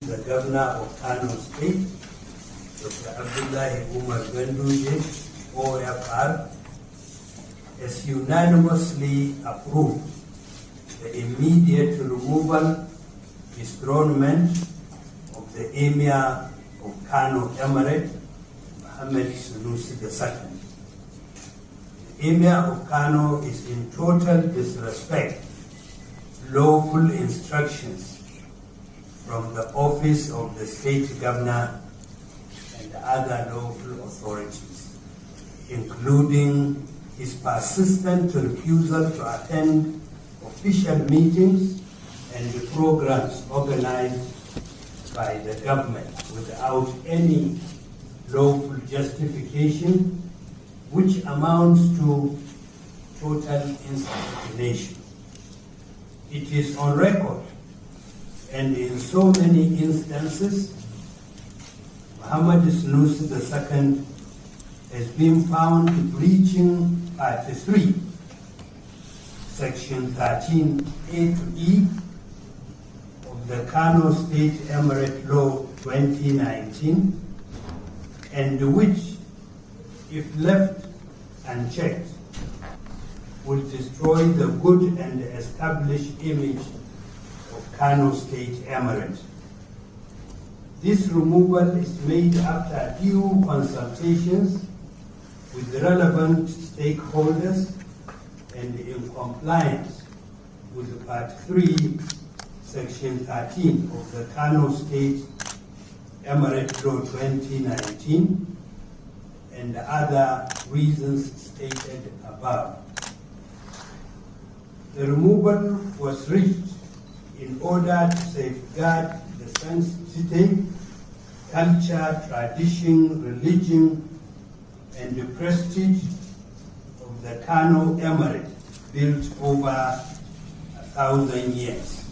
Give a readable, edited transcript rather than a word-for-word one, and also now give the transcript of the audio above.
The Governor of Kano State, Dr. Abdullahi Umar Ganduje, OFR, has unanimously approved the immediate removal, dethronement of the Emir of Kano Emirate, Mohammed Sunusi II. The Emir of Kano is in total disrespect to lawful instructions from the office of the state governor and other local authorities, including his persistent refusal to attend official meetings and programs organized by the government without any lawful justification, which amounts to total insubordination. It is on record, and in so many instances, Mohammed Sunusi II has been found breaching Part 3, Section 13A to E of the Kano State Emirate Law 2019, and which, if left unchecked, will destroy the good and established image of Kano State Emirate. This removal is made after due consultations with the relevant stakeholders and in compliance with Part 3, Section 13 of the Kano State Emirate Law 2019 and other reasons stated above. The removal was reached in order to safeguard the sanctity, culture, tradition, religion, and the prestige of the Kano Emirate, built over 1,000 years.